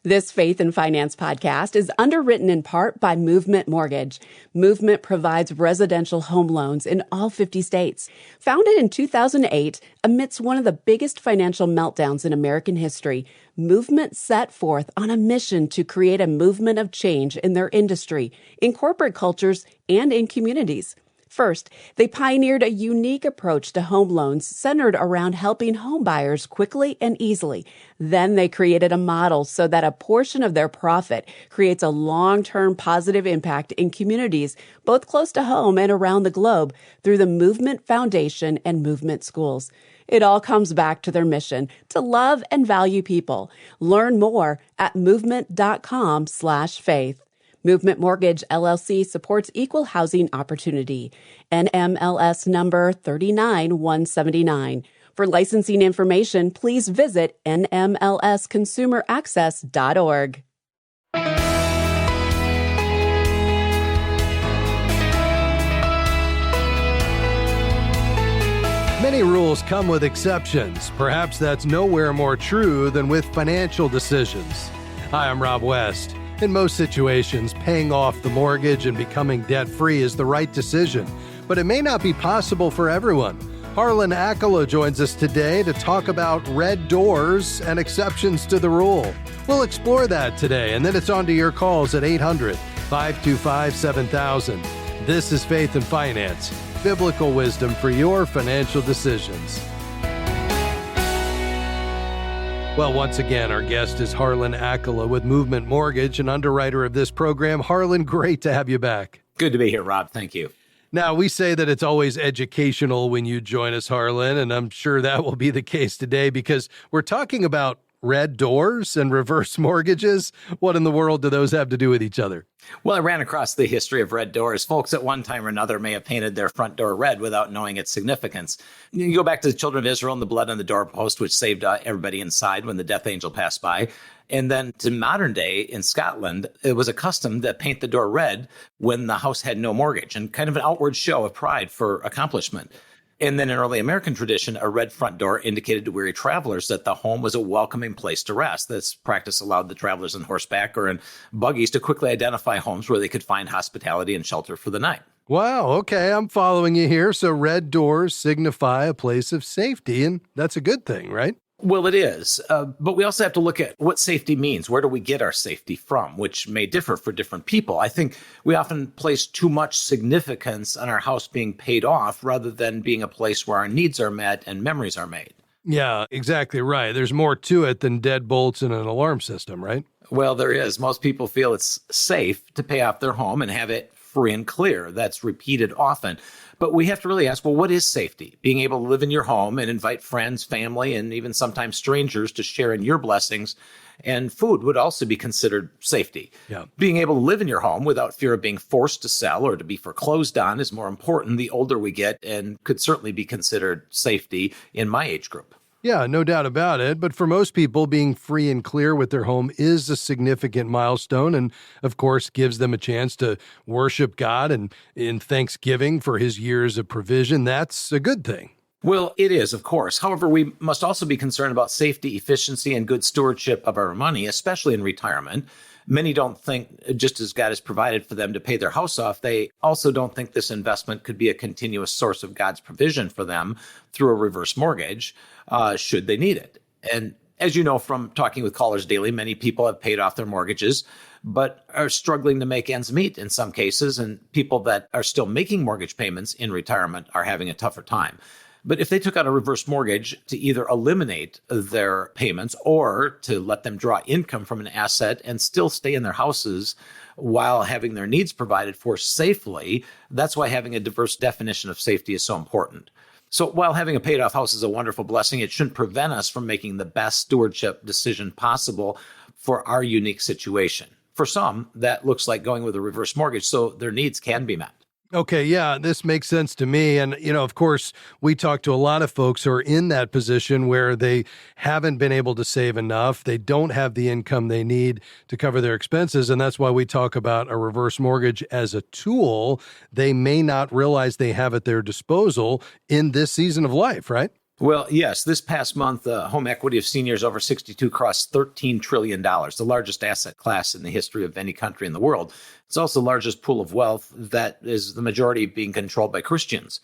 This Faith and Finance podcast is underwritten in part by Movement Mortgage. Movement provides residential home loans in all 50 states. Founded in 2008, amidst one of the biggest financial meltdowns in American history, Movement set forth on a mission to create a movement of change in their industry, in corporate cultures, and in communities. First, they pioneered a unique approach to home loans centered around helping home buyers quickly and easily. Then they created a model so that a portion of their profit creates a long-term positive impact in communities, both close to home and around the globe, through the Movement Foundation and Movement Schools. It all comes back to their mission to love and value people. Learn more at movement.com/faith. Movement Mortgage, LLC supports equal housing opportunity. NMLS number 39179. For licensing information, please visit nmlsconsumeraccess.org. Many rules come with exceptions. Perhaps that's nowhere more true than with financial decisions. Hi, I'm Rob West. In most situations, paying off the mortgage and becoming debt-free is the right decision, but it may not be possible for everyone. Harlan Accola joins us today to talk about red doors and exceptions to the rule. We'll explore that today, and then it's on to your calls at 800-525-7000. This is Faith and Finance, biblical wisdom for your financial decisions. Well, once again, our guest is Harlan Accola with Movement Mortgage, an underwriter of this program. Harlan, great to have you back. Good to be here, Rob. Thank you. Now, we say that it's always educational when you join us, Harlan, and I'm sure that will be the case today because we're talking about red doors and reverse mortgages. What in the world do those have to do with each other? Well, I ran across the history of red doors. Folks at one time or another may have painted their front door red without knowing its significance. You go back to the children of Israel and the blood on the doorpost, which saved everybody inside when the death angel passed by. And then to modern day in Scotland, it was a custom to paint the door red when the house had no mortgage, and kind of an outward show of pride for accomplishment. And then in early American tradition, a red front door indicated to weary travelers that the home was a welcoming place to rest. This practice allowed the travelers on horseback or in buggies to quickly identify homes where they could find hospitality and shelter for the night. Wow, okay, I'm following you here. So red doors signify a place of safety, and that's a good thing, right? Well, it is. But we also have to look at what safety means. Where do we get our safety from, which may differ for different people. I think we often place too much significance on our house being paid off rather than being a place where our needs are met and memories are made. Yeah, exactly right. There's more to it than deadbolts and an alarm system, right? Well, there is. Most people feel it's safe to pay off their home and have it free and clear. That's repeated often. But we have to really ask, well, what is safety? Being able to live in your home and invite friends, family, and even sometimes strangers to share in your blessings. And food would also be considered safety. Yeah. Being able to live in your home without fear of being forced to sell or to be foreclosed on is more important the older we get and could certainly be considered safety in my age group. Yeah, no doubt about it. But for most people, being free and clear with their home is a significant milestone and, of course, gives them a chance to worship God and in thanksgiving for his years of provision. That's a good thing. Well, it is, of course. However, we must also be concerned about safety, efficiency, and good stewardship of our money, especially in retirement. Many don't think, just as God has provided for them to pay their house off, they also don't think this investment could be a continuous source of God's provision for them through a reverse mortgage, should they need it. And as you know from talking with callers daily, many people have paid off their mortgages, but are struggling to make ends meet in some cases. And people that are still making mortgage payments in retirement are having a tougher time. But if they took out a reverse mortgage to either eliminate their payments or to let them draw income from an asset and still stay in their houses while having their needs provided for safely, that's why having a diverse definition of safety is so important. So while having a paid off house is a wonderful blessing, it shouldn't prevent us from making the best stewardship decision possible for our unique situation. For some, that looks like going with a reverse mortgage so their needs can be met. Okay, yeah, this makes sense to me. And, of course, we talk to a lot of folks who are in that position where they haven't been able to save enough. They don't have the income they need to cover their expenses. And that's why we talk about a reverse mortgage as a tool they may not realize they have at their disposal in this season of life, right? Well, yes, this past month, home equity of seniors over 62 crossed $13 trillion, the largest asset class in the history of any country in the world. It's also the largest pool of wealth that is the majority being controlled by Christians.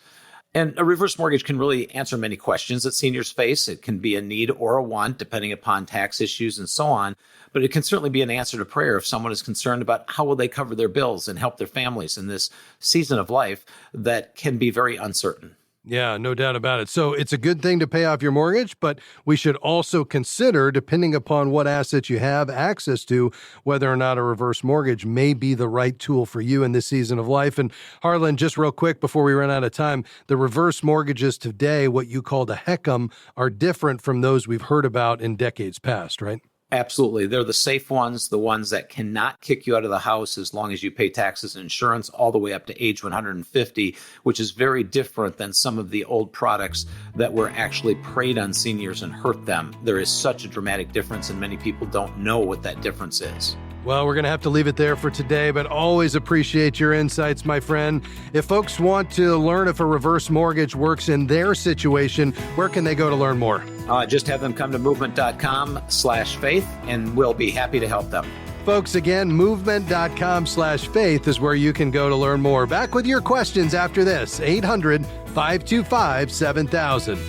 And a reverse mortgage can really answer many questions that seniors face. It can be a need or a want, depending upon tax issues and so on. But it can certainly be an answer to prayer if someone is concerned about how will they cover their bills and help their families in this season of life that can be very uncertain. Yeah, no doubt about it. So it's a good thing to pay off your mortgage, but we should also consider, depending upon what assets you have access to, whether or not a reverse mortgage may be the right tool for you in this season of life. And Harlan, just real quick before we run out of time, the reverse mortgages today, what you call the HECM, are different from those we've heard about in decades past, right? Absolutely. They're the safe ones, the ones that cannot kick you out of the house as long as you pay taxes and insurance all the way up to age 150, which is very different than some of the old products that were actually preyed on seniors and hurt them. There is such a dramatic difference, and many people don't know what that difference is. Well, we're going to have to leave it there for today, but always appreciate your insights, my friend. If folks want to learn if a reverse mortgage works in their situation, where can they go to learn more? Just have them come to movement.com/faith, and we'll be happy to help them. Folks, again, movement.com/faith is where you can go to learn more. Back with your questions after this. 800-525-7000.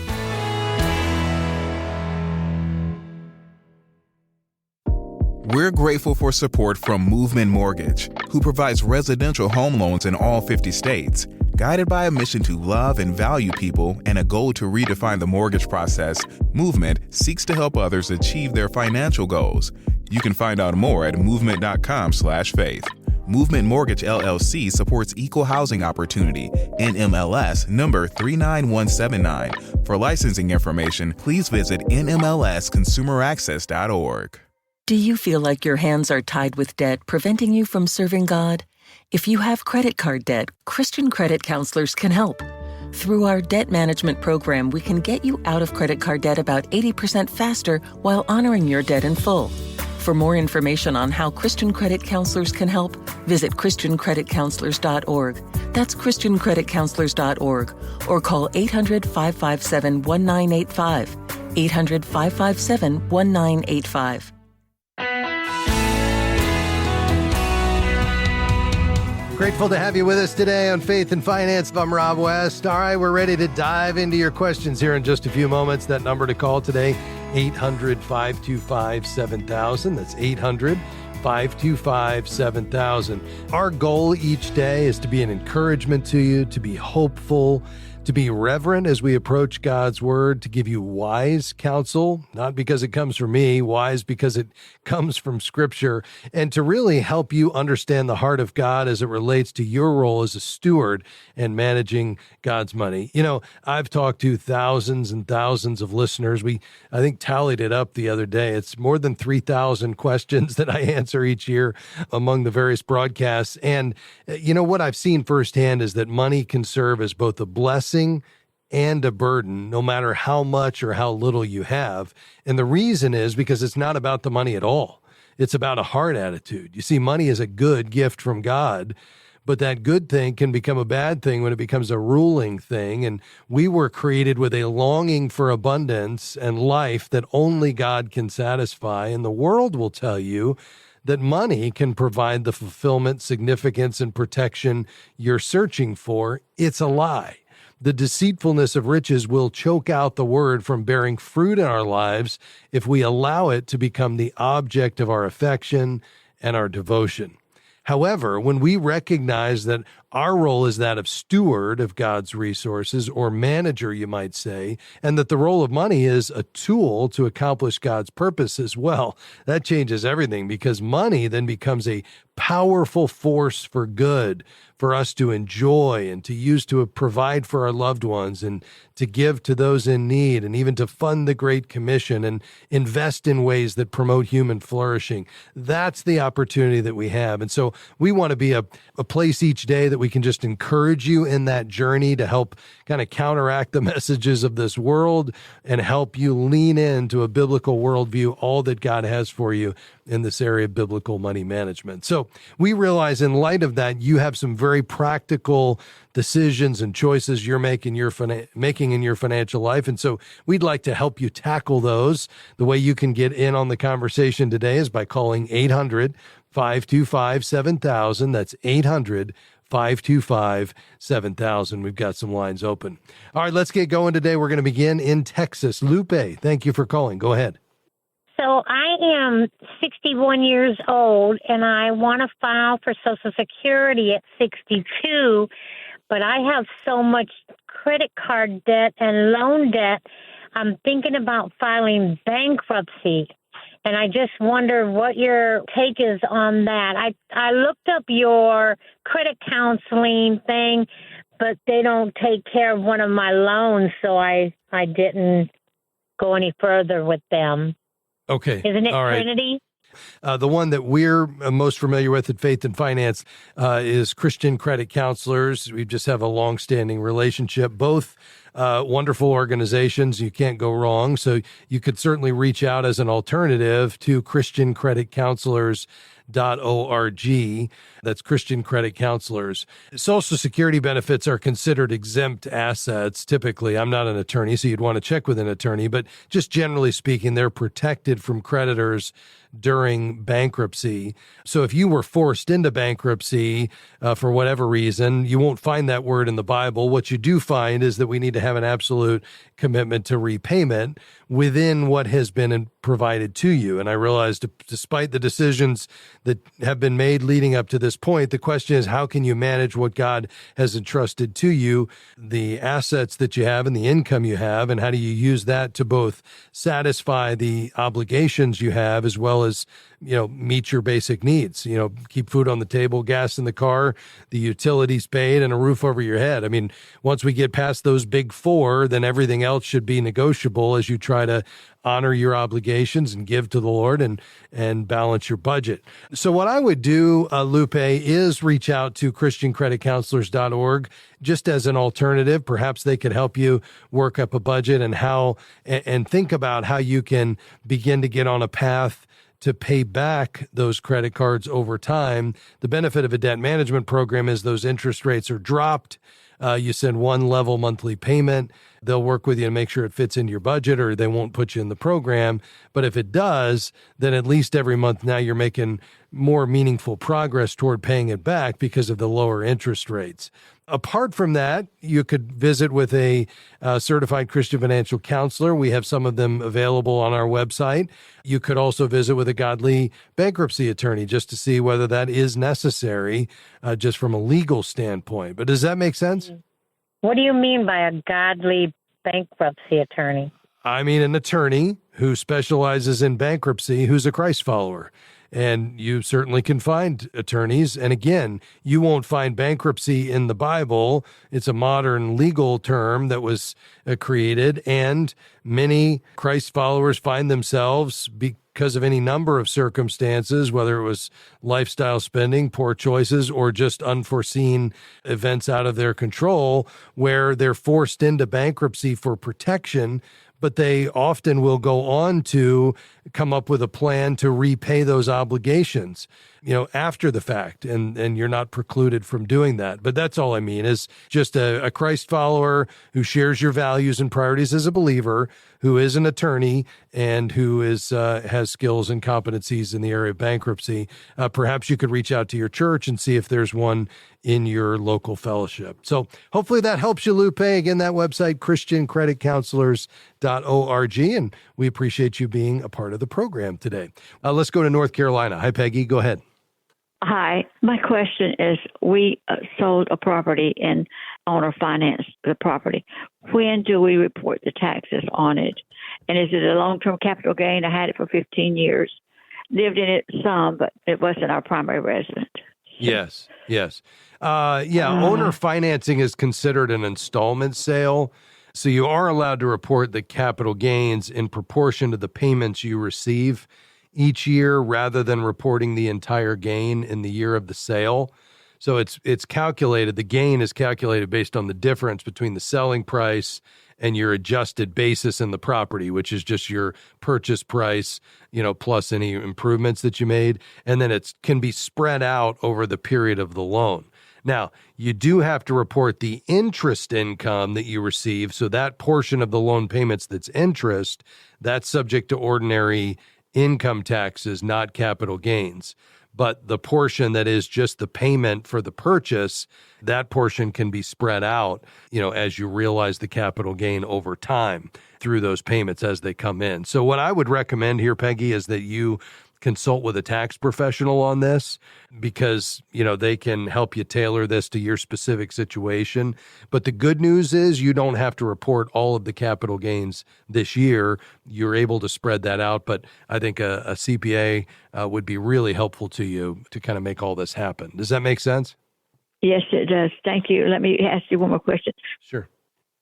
We're grateful for support from Movement Mortgage, who provides residential home loans in all 50 states. Guided by a mission to love and value people and a goal to redefine the mortgage process, Movement seeks to help others achieve their financial goals. You can find out more at movement.com/faith. Movement Mortgage LLC supports equal housing opportunity, NMLS number 39179. For licensing information, please visit nmlsconsumeraccess.org. Do you feel like your hands are tied with debt, preventing you from serving God? If you have credit card debt, Christian credit counselors can help. Through our debt management program, we can get you out of credit card debt about 80% faster while honoring your debt in full. For more information on how Christian credit counselors can help, visit ChristianCreditCounselors.org. That's ChristianCreditCounselors.org, or call 800-557-1985. 800-557-1985. Grateful to have you with us today on Faith and Finance. I'm Rob West. All right, we're ready to dive into your questions here in just a few moments. That number to call today, 800-525-7000. That's 800-525-7000. Our goal each day is to be an encouragement to you, to be hopeful, to be reverent as we approach God's word, to give you wise counsel, not because it comes from me, wise because it comes from Scripture, and to really help you understand the heart of God as it relates to your role as a steward and managing God's money. You know, I've talked to thousands and thousands of listeners. I think, tallied it up the other day. It's more than 3,000 questions that I answer each year among the various broadcasts. And you know, what I've seen firsthand is that money can serve as both a blessing and a burden, no matter how much or how little you have. And the reason is because it's not about the money at all. It's about a heart attitude. You see, money is a good gift from God, but that good thing can become a bad thing when it becomes a ruling thing. And we were created with a longing for abundance and life that only God can satisfy. And the world will tell you that money can provide the fulfillment, significance, and protection you're searching for. It's a lie. The deceitfulness of riches will choke out the word from bearing fruit in our lives if we allow it to become the object of our affection and our devotion. However, when we recognize that our role is that of steward of God's resources, or manager, you might say, and that the role of money is a tool to accomplish God's purposes, well, that changes everything, because money then becomes a powerful force for good, for us to enjoy and to use to provide for our loved ones and to give to those in need, and even to fund the Great Commission and invest in ways that promote human flourishing. That's the opportunity that we have. And so we want to be a place each day that we can just encourage you in that journey to help kind of counteract the messages of this world and help you lean into a biblical worldview, all that God has for you. in this area of biblical money management. So we realize in light of that, you have some very practical decisions and choices you're making in your financial life. And so we'd like to help you tackle those. The way you can get in on the conversation today is by calling 800-525-7000. That's 800-525-7000. We've got some lines open. All right, let's get going today. We're going to begin in Texas. Lupe, thank you for calling. Go ahead. So I am 61 years old, and I want to file for Social Security at 62, but I have so much credit card debt and loan debt, I'm thinking about filing bankruptcy. And I just wonder what your take is on that. I looked up your credit counseling thing, but they don't take care of one of my loans, so I didn't go any further with them. Okay. Isn't it all right. Trinity? The one that we're most familiar with at Faith and Finance is Christian Credit Counselors. We just have a long-standing relationship. Both wonderful organizations. You can't go wrong. So you could certainly reach out as an alternative to christiancreditcounselors.org. That's Christian Credit Counselors. Social Security benefits are considered exempt assets. Typically, I'm not an attorney, so you'd want to check with an attorney, but just generally speaking, they're protected from creditors during bankruptcy. So if you were forced into bankruptcy for whatever reason, you won't find that word in the Bible. What you do find is that we need to have an absolute commitment to repayment within what has been provided to you. And I realize despite the decisions that have been made leading up to this point, the question is, how can you manage what God has entrusted to you, the assets that you have and the income you have, and how do you use that to both satisfy the obligations you have as well as, meet your basic needs, keep food on the table, gas in the car, the utilities paid, and a roof over your head. I mean, once we get past those big four, then everything else should be negotiable as you try to honor your obligations and give to the Lord and balance your budget. So what I would do, Lupe, is reach out to christiancreditcounselors.org just as an alternative. Perhaps they could help you work up a budget and think about how you can begin to get on a path to pay back those credit cards over time. The benefit of a debt management program is those interest rates are dropped. You send one level monthly payment. They'll work with you and make sure it fits into your budget, or they won't put you in the program. But if it does, then at least every month now you're making more meaningful progress toward paying it back because of the lower interest rates. Apart from that, you could visit with a certified Christian financial counselor. We have some of them available on our website. You could also visit with a godly bankruptcy attorney just to see whether that is necessary, just from a legal standpoint. But does that make sense? What do you mean by a godly bankruptcy attorney? I mean an attorney who specializes in bankruptcy, who's a Christ follower. And you certainly can find attorneys. And again, you won't find bankruptcy in the Bible. It's a modern legal term that was created. And many Christ followers find themselves, because of any number of circumstances, whether it was lifestyle spending, poor choices, or just unforeseen events out of their control, where they're forced into bankruptcy for protection, but they often will go on to come up with a plan to repay those obligations, after the fact. And you're not precluded from doing that. But that's all I mean, is just a Christ follower who shares your values and priorities as a believer, who is an attorney and who has skills and competencies in the area of bankruptcy. Perhaps you could reach out to your church and see if there's one in your local fellowship. So hopefully that helps you, Lupe. Again, that website, christiancreditcounselors.org. And we appreciate you being a part of the program today. Let's go to North Carolina. Hi, Peggy. Go ahead. Hi. My question is, we sold a property and owner financed the property. When do we report the taxes on it? And is it a long-term capital gain? I had it for 15 years. Lived in it some, but it wasn't our primary residence. Yes. Owner financing is considered an installment sale. So you are allowed to report the capital gains in proportion to the payments you receive each year, rather than reporting the entire gain in the year of the sale. So it's calculated, the gain is calculated based on the difference between the selling price and your adjusted basis in the property, which is just your purchase price, plus any improvements that you made. And then it can be spread out over the period of the loan. Now, you do have to report the interest income that you receive. So that portion of the loan payments that's interest, that's subject to ordinary income taxes, not capital gains. But the portion that is just the payment for the purchase, that portion can be spread out, as you realize the capital gain over time through those payments as they come in. So what I would recommend here, Peggy, is that you consult with a tax professional on this because, they can help you tailor this to your specific situation. But the good news is you don't have to report all of the capital gains this year. You're able to spread that out. But I think a CPA would be really helpful to you to kind of make all this happen. Does that make sense? Yes, it does. Thank you. Let me ask you one more question. Sure.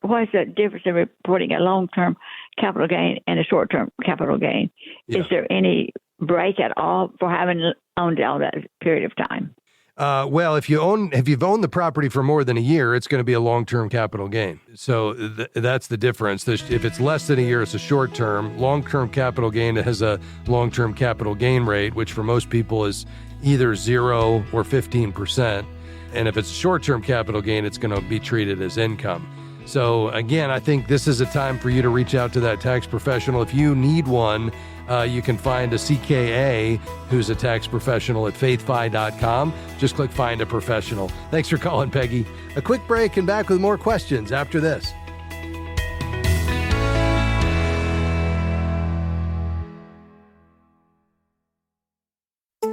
What is the difference in reporting a long-term capital gain and a short-term capital gain? Yeah. Is there any break at all for having owned all that period of time? Well, if you've owned the property for more than a year, it's going to be a long-term capital gain. So that's the difference. If it's less than a year, it's a short-term. Long-term capital gain has a long-term capital gain rate, which for most people is either 0 or 15%. And if it's a short-term capital gain, it's going to be treated as income. So again, I think this is a time for you to reach out to that tax professional. If you need one, you can find a CKA who's a tax professional at faithfi.com. Just click Find a Professional. Thanks for calling, Peggy. A quick break and back with more questions after this.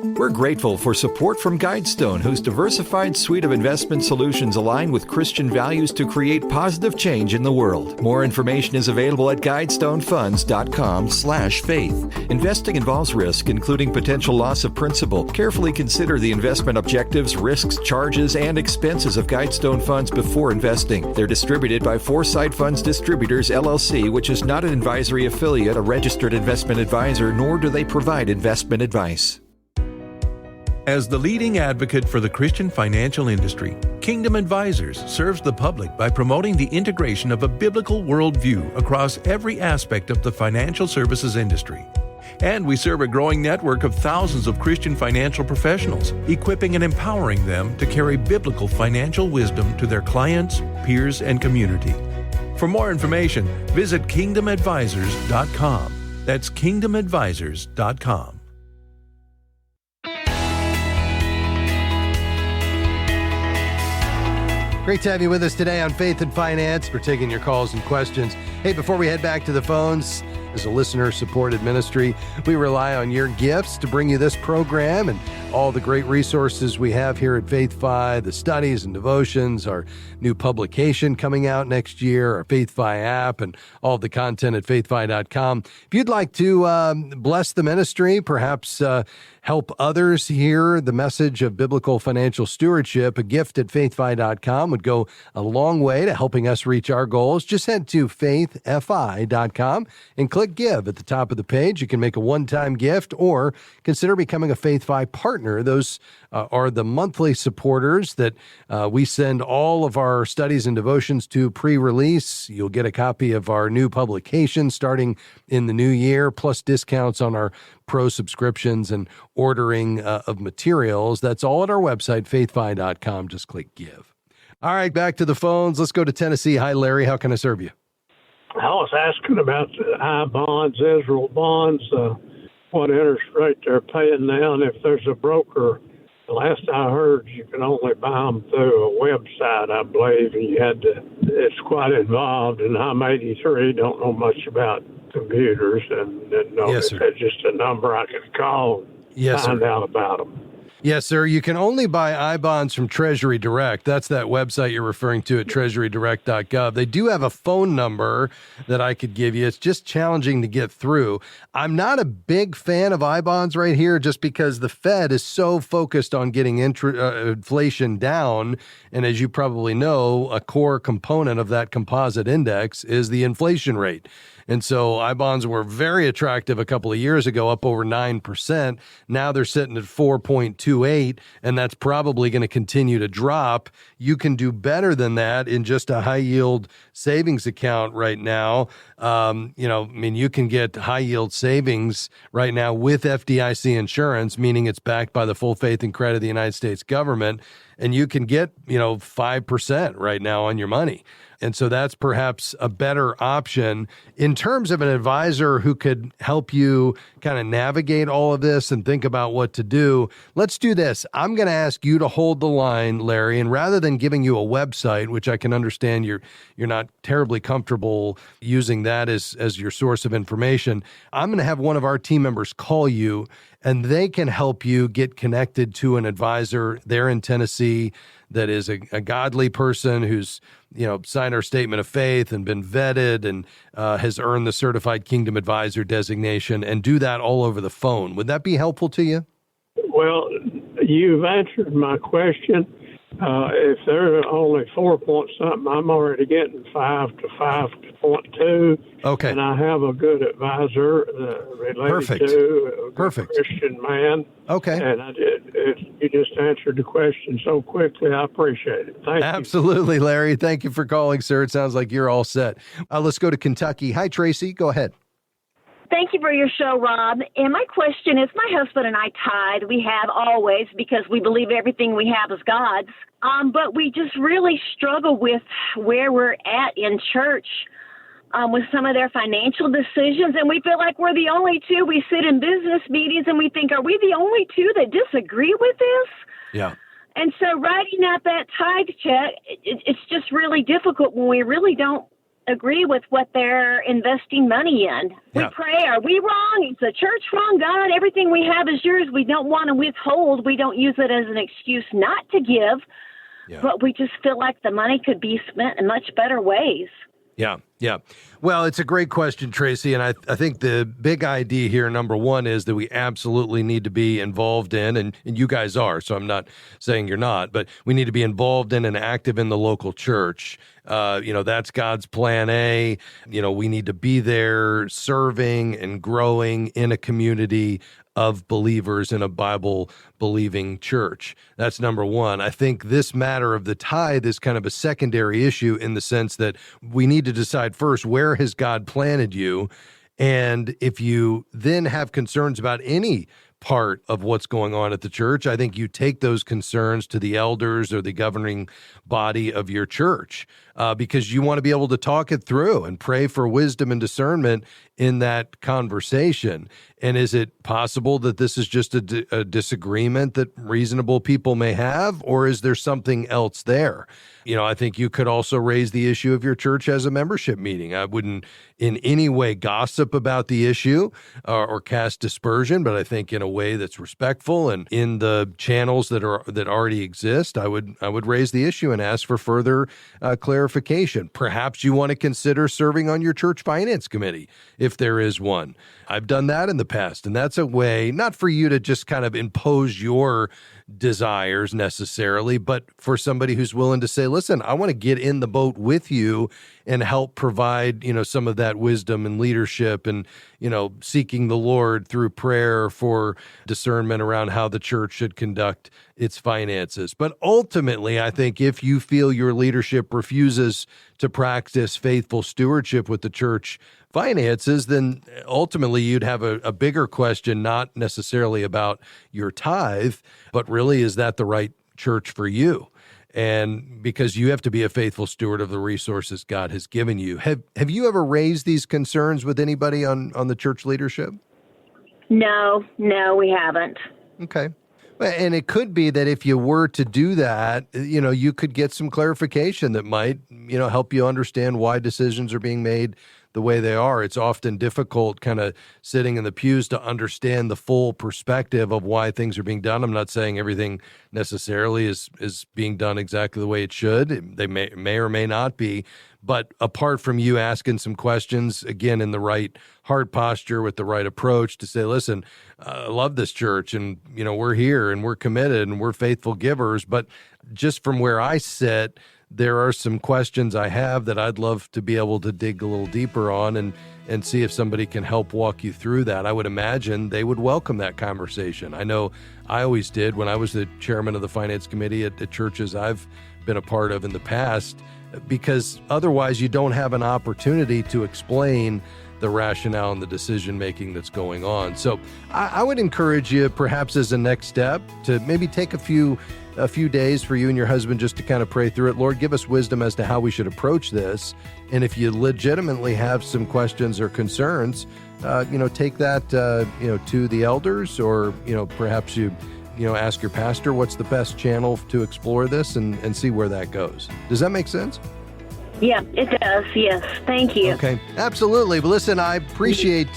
We're grateful for support from Guidestone, whose diversified suite of investment solutions align with Christian values to create positive change in the world. More information is available at guidestonefunds.com/faith. Investing involves risk, including potential loss of principal. Carefully consider the investment objectives, risks, charges, and expenses of Guidestone Funds before investing. They're distributed by Foresight Funds Distributors, LLC, which is not an advisory affiliate, a registered investment advisor, nor do they provide investment advice. As the leading advocate for the Christian financial industry, Kingdom Advisors serves the public by promoting the integration of a biblical worldview across every aspect of the financial services industry. And we serve a growing network of thousands of Christian financial professionals, equipping and empowering them to carry biblical financial wisdom to their clients, peers, and community. For more information, visit kingdomadvisors.com. That's kingdomadvisors.com. Great to have you with us today on Faith and Finance. We're taking your calls and questions. Hey, before we head back to the phones, as a listener-supported ministry, we rely on your gifts to bring you this program and all the great resources we have here at Faith-Fi, the studies and devotions, our new publication coming out next year, our Faith-Fi app, and all the content at faithfi.com. If you'd like to bless the ministry, perhaps help others hear the message of biblical financial stewardship, a gift at faithfi.com would go a long way to helping us reach our goals. Just head to faithfi.com and click Give at the top of the page. You can make a one-time gift or consider becoming a Faith-Fi partner. Those are the monthly supporters that we send all of our studies and devotions to pre-release. You'll get a copy of our new publication starting in the new year, plus discounts on our pro subscriptions and ordering of materials. That's all at our website, faithfi.com. Just click Give. All right, back to the phones. Let's go to Tennessee. Hi, Larry. How can I serve you? I was asking about the I bonds, Israel bonds, what interest rate they're paying now, and if there's a broker. The last I heard, you can only buy them through a website, I believe, and you had to. It's quite involved, and I'm 83, don't know much about computers, and didn't know if that's just a number I could call and find out about them. Yes, sir. You can only buy I-bonds from Treasury Direct. That's that website you're referring to at treasurydirect.gov. They do have a phone number that I could give you. It's just challenging to get through. I'm not a big fan of I-bonds right here just because the Fed is so focused on getting inflation down. And as you probably know, a core component of that composite index is the inflation rate. And so I bonds were very attractive a couple of years ago, up over 9%. Now they're sitting at 4.28, and that's probably going to continue to drop. You can do better than that in just a high yield savings account right now. You can get high yield savings right now with FDIC insurance, meaning it's backed by the full faith and credit of the United States government. And you can get, 5% right now on your money. And so that's perhaps a better option in terms of an advisor who could help you kind of navigate all of this and think about what to do. Let's do this. I'm going to ask you to hold the line, Larry, and rather than giving you a website, which I can understand you're not terribly comfortable using that as your source of information, I'm going to have one of our team members call you, and they can help you get connected to an advisor there in Tennessee that is a godly person who's, signed our statement of faith and been vetted and has earned the Certified Kingdom Advisor designation, and do that all over the phone. Would that be helpful to you? Well, you've answered my question. If they're only 4 point something, I'm already getting 5 to 5.2. Okay. And I have a good advisor related to a good Christian man. Okay. And you just answered the question so quickly. I appreciate it. Thank you. Absolutely, Larry. Thank you for calling, sir. It sounds like you're all set. Let's go to Kentucky. Hi, Tracy. Go ahead. Thank you for your show, Rob. And my question is, my husband and I tithe. We have always, because we believe everything we have is God's. But we just really struggle with where we're at in church with some of their financial decisions. And we feel like we're the only two. We sit in business meetings and we think, are we the only two that disagree with this? Yeah. And so writing out that tithe check, it's just really difficult when we really don't agree with what they're investing money in. Yeah. We pray, are we wrong? Is the church wrong? God, everything we have is yours. We don't want to withhold. We don't use it as an excuse not to give, but we just feel like the money could be spent in much better ways. Yeah. Well, it's a great question, Tracy. And I think the big idea here, number one, is that we absolutely need to be involved in, and you guys are, so I'm not saying you're not, but we need to be involved in and active in the local church. That's God's plan A. We need to be there serving and growing in a community of believers in a Bible-believing church. That's number one. I think this matter of the tithe is kind of a secondary issue in the sense that we need to decide first, where has God planted you? And if you then have concerns about any part of what's going on at the church, I think you take those concerns to the elders or the governing body of your church because you want to be able to talk it through and pray for wisdom and discernment in that conversation. And is it possible that this is just a disagreement that reasonable people may have, or is there something else there? I think you could also raise the issue of your church as a membership meeting. I wouldn't in any way gossip about the issue or cast dispersion, but I think in a way that's respectful and in the channels that already exist, I would raise the issue and ask for further clarification. Perhaps you want to consider serving on your church finance committee if there is one. I've done that in the past, and that's a way not for you to just kind of impose your desires necessarily, but for somebody who's willing to say, listen, I want to get in the boat with you and help provide, some of that wisdom and leadership and, seeking the Lord through prayer for discernment around how the church should conduct its finances. But ultimately, I think if you feel your leadership refuses to practice faithful stewardship with the church finances, then ultimately you'd have a bigger question, not necessarily about your tithe, but really, is that the right church for you? And because you have to be a faithful steward of the resources God has given you. Have you ever raised these concerns with anybody on the church leadership? No, we haven't. Okay. And it could be that if you were to do that, you could get some clarification that might, help you understand why decisions are being made the way they are. It's often difficult kind of sitting in the pews to understand the full perspective of why things are being done. I'm not saying everything necessarily is being done exactly the way it should. They may or may not be. But apart from you asking some questions, again, in the right heart posture with the right approach to say, listen, I love this church and, we're here and we're committed and we're faithful givers. But just from where I sit, there are some questions I have that I'd love to be able to dig a little deeper on and see if somebody can help walk you through that. I would imagine they would welcome that conversation. I know I always did when I was the chairman of the finance committee at churches I've been a part of in the past, because otherwise you don't have an opportunity to explain the rationale and the decision-making that's going on. So I would encourage you, perhaps as a next step, to maybe take a few days for you and your husband just to kind of pray through it. Lord, give us wisdom as to how we should approach this. And if you legitimately have some questions or concerns, take that, to the elders, or, perhaps you ask your pastor what's the best channel to explore this and see where that goes. Does that make sense? Yeah, it does. Yes. Thank you. Okay. Absolutely. But listen, I appreciate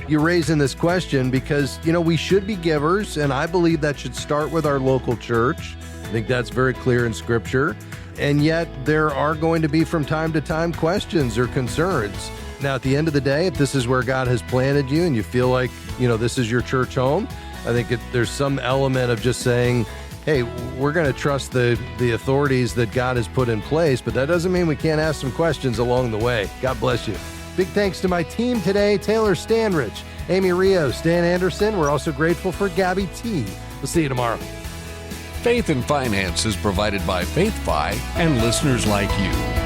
you raising this question because, we should be givers, and I believe that should start with our local church. I think that's very clear in Scripture. And yet there are going to be from time to time questions or concerns. Now, at the end of the day, if this is where God has planted you and you feel like, this is your church home, I think there's some element of just saying, hey, we're going to trust the authorities that God has put in place, but that doesn't mean we can't ask some questions along the way. God bless you. Big thanks to my team today, Taylor Stanrich, Amy Rios, Dan Anderson. We're also grateful for Gabby T. We'll see you tomorrow. Faith and Finance is provided by FaithFi and listeners like you.